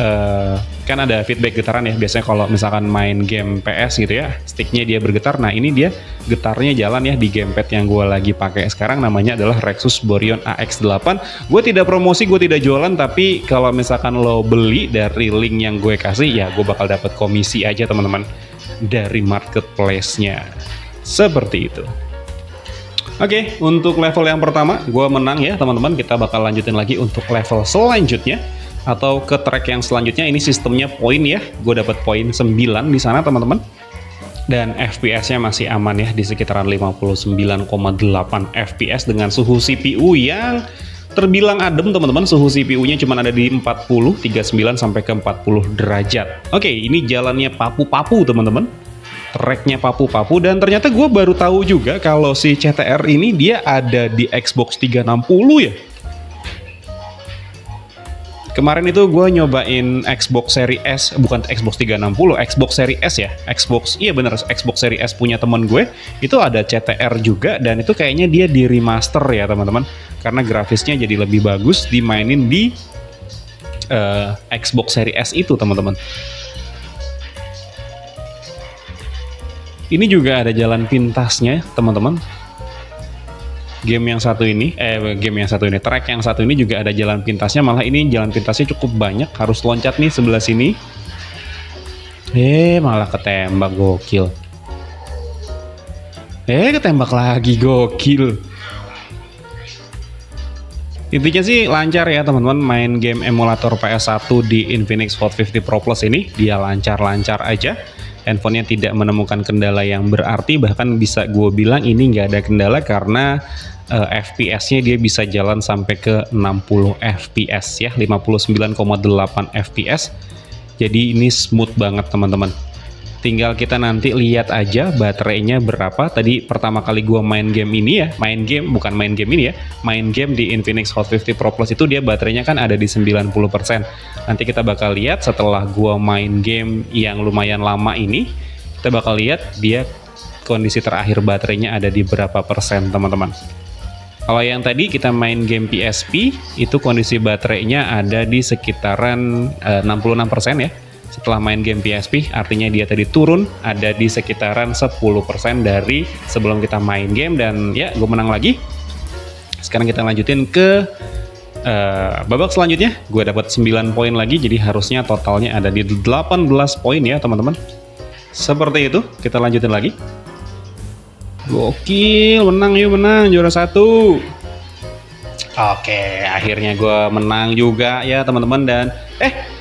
kan ada feedback getaran ya, biasanya kalau misalkan main game PS gitu ya, sticknya dia bergetar. Nah ini dia getarnya jalan ya di gamepad yang gue lagi pakai sekarang, namanya adalah Rexus Boreon AX8. Gue tidak promosi, gue tidak jualan, tapi kalau misalkan lo beli dari link yang gue kasih ya gue bakal dapat komisi aja teman-teman dari marketplace-nya. Seperti itu. Oke, untuk level yang pertama gue menang ya teman-teman. Kita bakal lanjutin lagi untuk level selanjutnya atau ke track yang selanjutnya. Ini sistemnya poin ya, gue dapat poin 9 di sana teman-teman, dan FPS-nya masih aman ya di sekitaran 59,8 FPS dengan suhu CPU yang terbilang adem teman-teman. Suhu CPU-nya cuma ada di 39 sampai ke 40 derajat. Oke, ini jalannya papu-papu teman-teman, tracknya papu-papu, dan ternyata gue baru tahu juga kalau si CTR ini dia ada di Xbox 360 ya. Kemarin itu gue nyobain Xbox Series S, bukan Xbox 360, Xbox Series S ya. Iya bener, Xbox Series S punya temen gue, itu ada CTR juga, dan itu kayaknya dia di remaster ya teman-teman. Karena grafisnya jadi lebih bagus dimainin di Xbox Series S itu teman-teman. Ini juga ada jalan pintasnya teman-teman. Track yang satu ini juga ada jalan pintasnya, malah ini jalan pintasnya cukup banyak, harus loncat nih sebelah sini. Malah ketembak, gokil. Ketembak lagi, gokil. Intinya sih lancar ya teman-teman, main game emulator PS1 di Infinix Hot 50 Pro Plus ini, dia lancar-lancar aja. Handphonenya tidak menemukan kendala yang berarti, bahkan bisa gue bilang ini nggak ada kendala karena FPS-nya dia bisa jalan sampai ke 60 FPS ya, 59,8 FPS. Jadi ini smooth banget teman-teman. Tinggal kita nanti lihat aja baterainya berapa. Tadi pertama kali gua main game ini ya, main game di Infinix Hot 50 Pro Plus itu dia baterainya kan ada di 90%. Nanti kita bakal lihat setelah gua main game yang lumayan lama ini, kita bakal lihat dia kondisi terakhir baterainya ada di berapa persen teman-teman. Kalau yang tadi kita main game PSP, itu kondisi baterainya ada di sekitaran 66% ya. Setelah main game PSP, artinya dia tadi turun ada di sekitaran 10% dari sebelum kita main game, dan ya gue menang lagi. Sekarang kita lanjutin ke babak selanjutnya. Gue dapat 9 poin lagi, jadi harusnya totalnya ada di 18 poin ya teman-teman. Seperti itu, kita lanjutin lagi. Gokil, menang yuk, menang juara 1. Oke, akhirnya gue menang juga ya teman-teman, dan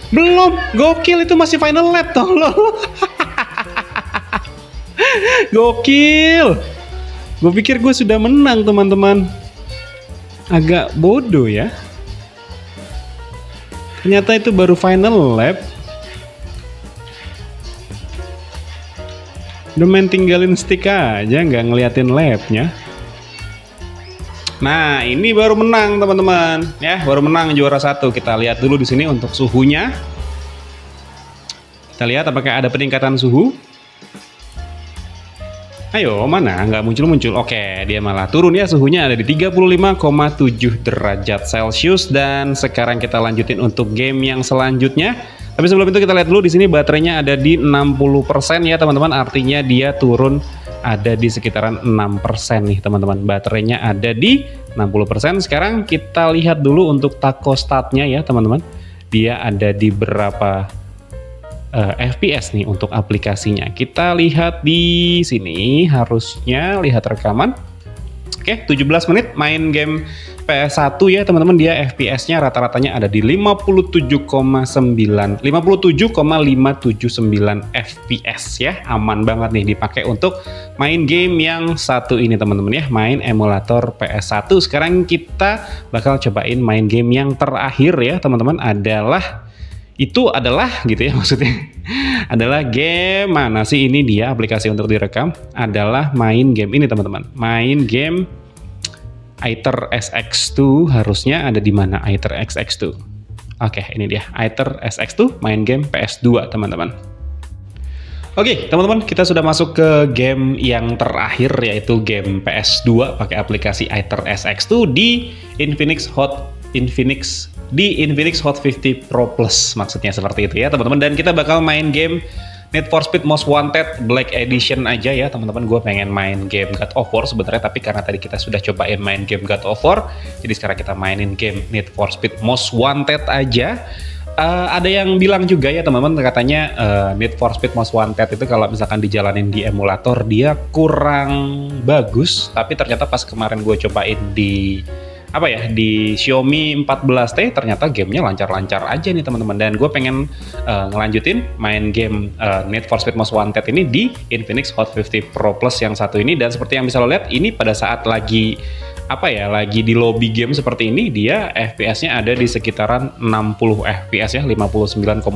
belum, gokil, itu masih final lap tolong. Gokil. Gue pikir gue sudah menang teman-teman. Agak bodoh ya. Ternyata itu baru final lap. Udah main tinggalin stick aja, nggak ngeliatin lapnya. Nah, ini baru menang teman-teman, ya, baru menang juara 1. Kita lihat dulu di sini untuk suhunya. Kita lihat apakah ada peningkatan suhu. Ayo, mana? Nggak muncul-muncul. Oke, dia malah turun ya, suhunya ada di 35,7 derajat Celcius. Dan sekarang kita lanjutin untuk game yang selanjutnya. Tapi sebelum itu kita lihat dulu di sini baterainya ada di 60% ya teman-teman. Artinya dia turun ada di sekitaran 6% nih teman-teman. Baterainya ada di 60%. Sekarang kita lihat dulu untuk taco statnya ya teman-teman. Dia ada di berapa FPS nih untuk aplikasinya. Kita lihat di sini, harusnya lihat rekaman. Oke, 17 menit main game PS1 ya teman-teman, dia FPS-nya rata-ratanya ada di 57,579 FPS ya. Aman banget nih dipakai untuk main game yang satu ini teman-teman ya, main emulator PS1. Sekarang kita bakal cobain main game yang terakhir ya teman-teman, adalah gitu ya maksudnya. Adalah game mana sih ini, dia aplikasi untuk direkam, adalah main game ini teman-teman. Main game Aether SX2, harusnya ada di mana Aether SX2? Oke, ini dia Aether SX2 main game PS2 teman-teman. Oke, teman-teman, kita sudah masuk ke game yang terakhir, yaitu game PS2 pakai aplikasi Aether SX2 di Infinix Hot 50 Pro Plus, maksudnya seperti itu ya teman-teman. Dan kita bakal main game Need for Speed Most Wanted Black Edition aja ya teman-teman. Gue pengen main game God of War sebenarnya, tapi karena tadi kita sudah cobain main game God of War, jadi sekarang kita mainin game Need for Speed Most Wanted aja. Ada yang bilang juga ya teman-teman, katanya Need for Speed Most Wanted itu kalau misalkan dijalanin di emulator dia kurang bagus, tapi ternyata pas kemarin gue cobain di Xiaomi 14T ternyata gamenya lancar-lancar aja nih teman-teman. Dan gue pengen ngelanjutin main game Need for Speed Most Wanted ini di Infinix Hot 50 Pro Plus yang satu ini. Dan seperti yang bisa lo lihat, ini pada saat lagi di lobby game seperti ini, dia FPS-nya ada di sekitaran 60 FPS ya, 59,8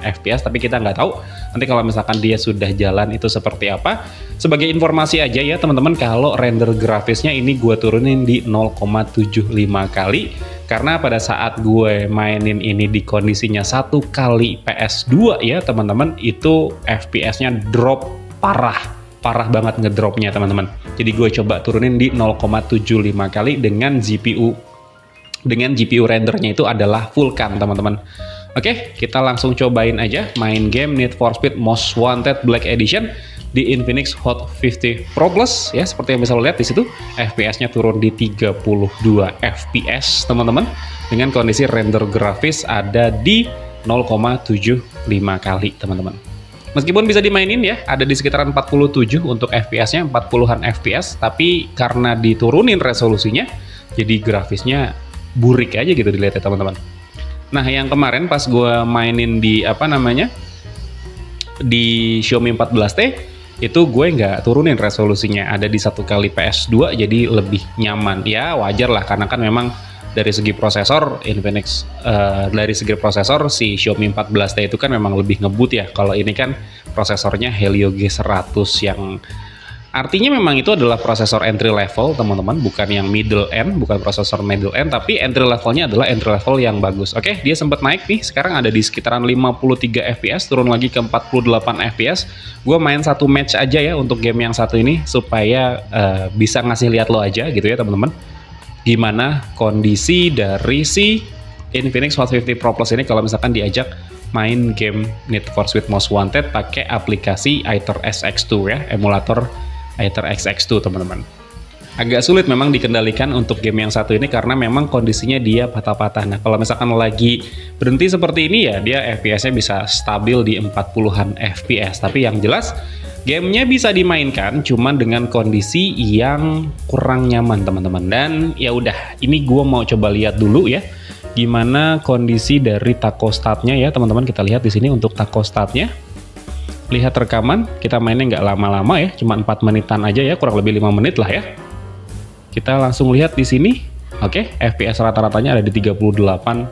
FPS, tapi kita nggak tahu nanti kalau misalkan dia sudah jalan itu seperti apa. Sebagai informasi aja ya teman-teman, kalau render grafisnya ini gue turunin di 0,75 kali, karena pada saat gue mainin ini di kondisinya 1 kali PS2 ya teman-teman, itu FPS-nya drop parah banget ngedropnya teman-teman. Jadi gue coba turunin di 0,75 kali dengan GPU rendernya itu adalah Vulkan teman-teman. Oke, kita langsung cobain aja main game Need for Speed Most Wanted Black Edition di Infinix Hot 50 Pro Plus ya. Seperti yang bisa lo lihat di situ, FPS-nya turun di 32 FPS teman-teman, dengan kondisi render grafis ada di 0,75 kali teman-teman. Meskipun bisa dimainin ya, ada di sekitaran 47 untuk FPS-nya, 40-an FPS, tapi karena diturunin resolusinya, jadi grafisnya burik aja gitu dilihat ya teman-teman. Nah, yang kemarin pas gue mainin di di Xiaomi 14T, itu gue nggak turunin resolusinya, ada di 1 kali PS2, jadi lebih nyaman. Ya wajar lah, karena kan memang dari segi prosesor si Xiaomi 14T itu kan memang lebih ngebut ya. Kalau ini kan prosesornya Helio G100 yang artinya memang itu adalah prosesor entry level teman-teman, bukan yang middle end, bukan prosesor middle end, tapi entry levelnya adalah entry level yang bagus. Oke, dia sempat naik nih, sekarang ada di sekitaran 53 FPS, turun lagi ke 48 FPS. Gue main satu match aja ya untuk game yang satu ini, supaya bisa ngasih lihat lo aja gitu ya teman-teman, gimana kondisi dari si Infinix Hot 50 Pro Plus ini kalau misalkan diajak main game Need for Speed Most Wanted pakai aplikasi Aether SX2 ya, emulator Aether SX2 teman-teman. Agak sulit memang dikendalikan untuk game yang satu ini karena memang kondisinya dia patah-patah. Nah, kalau misalkan lagi berhenti seperti ini ya, dia FPS-nya bisa stabil di 40-an FPS. Tapi yang jelas gamenya bisa dimainkan, cuman dengan kondisi yang kurang nyaman teman-teman. Dan ya udah, ini gue mau coba lihat dulu ya, gimana kondisi dari thermostatnya ya teman-teman. Kita lihat di sini untuk thermostatnya. Lihat rekaman, kita mainnya nggak lama-lama ya, cuma 4 menitan aja ya, kurang lebih 5 menit lah ya. Kita langsung lihat di sini. Oke, FPS rata-ratanya ada di 38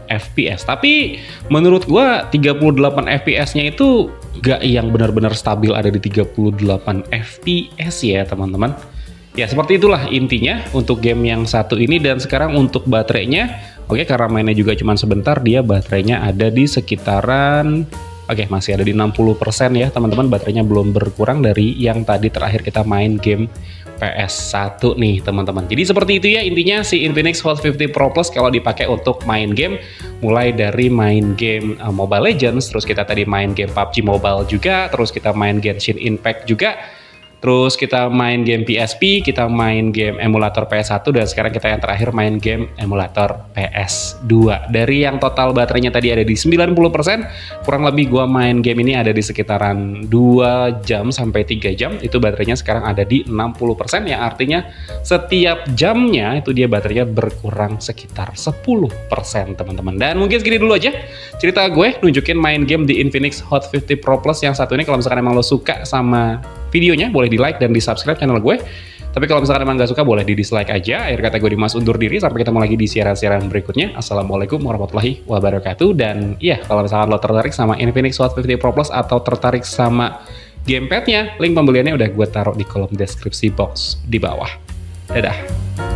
FPS. Tapi menurut gua 38 FPS-nya itu gak yang benar-benar stabil ada di 38 FPS ya teman-teman. Ya seperti itulah intinya untuk game yang satu ini. Dan sekarang untuk baterainya, oke, karena mainnya juga cuma sebentar, dia baterainya ada di sekitaran, oke, masih ada di 60% ya teman-teman. Baterainya belum berkurang dari yang tadi terakhir kita main game PS1 nih teman-teman. Jadi seperti itu ya intinya si Infinix Hot 50 Pro Plus kalau dipakai untuk main game, mulai dari main game Mobile Legends, terus kita tadi main game PUBG Mobile juga, terus kita main Genshin Impact juga, terus kita main game PSP, kita main game emulator PS1, dan sekarang kita yang terakhir main game emulator PS2. Dari yang total baterainya tadi ada di 90%, kurang lebih gua main game ini ada di sekitaran 2 jam sampai 3 jam, itu baterainya sekarang ada di 60%, yang artinya setiap jamnya itu dia baterainya berkurang sekitar 10% teman-teman. Dan mungkin segini dulu aja cerita gue nunjukin main game di Infinix Hot 50 Pro Plus yang satu ini. Kalau misalkan emang lo suka sama videonya, boleh di like dan di subscribe channel gue. Tapi kalau misalkan emang gak suka, boleh di dislike aja. Akhir kata gue Dimas undur diri, sampai ketemu lagi di siaran-siaran berikutnya. Assalamualaikum warahmatullahi wabarakatuh. Dan iya, kalau misalkan lo tertarik sama Infinix Hot 50 Pro Plus atau tertarik sama gamepadnya, link pembeliannya udah gue taruh di kolom deskripsi box di bawah. Dadah.